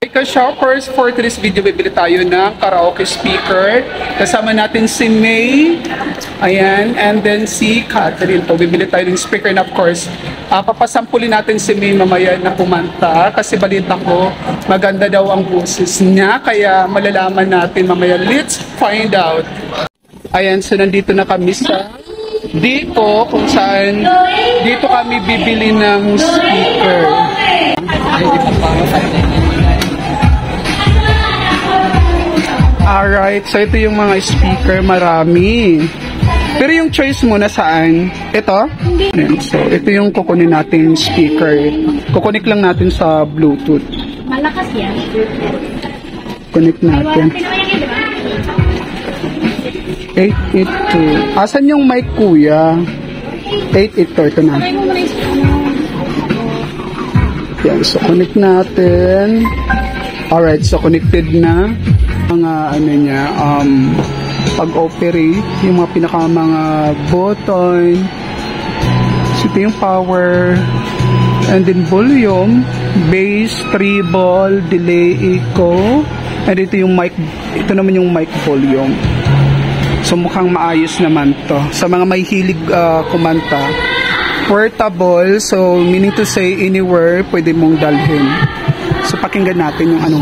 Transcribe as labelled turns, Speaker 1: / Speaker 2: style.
Speaker 1: Ka-shoppers, for today's video, bibili tayo ng karaoke speaker. Kasama natin si May, ayan, and then si Catherine. So, bibili tayo ng speaker and of course, papasampulin natin si May mamaya na kumanta kasi balita ko, maganda daw ang boses niya, kaya malalaman natin mamaya. Let's find out. Ayan, so nandito na kami sa dito kung saan dito kami bibili ng speaker. Alright, so ito yung mga speaker, marami. Pero yung choice mo na saan? Ito? Ayan, so ito yung kukunin natin speaker. Kukunik lang natin sa Bluetooth.
Speaker 2: Malakas yan.
Speaker 1: Connect natin. 882. Asan yung mic, kuya? 882. Ito na. Yan, so connect natin. Alright, so connected na. Mga ano niya, pag-operate, yung mga pinaka mga button. So ito yung power. And then volume, bass, treble, delay, echo. And ito yung mic, ito naman yung mic volume. So mukhang maayos naman to. Sa mga may hilig kumanta. Portable, so meaning to say anywhere pwede mong dalhin. So pakinggan natin yung ano.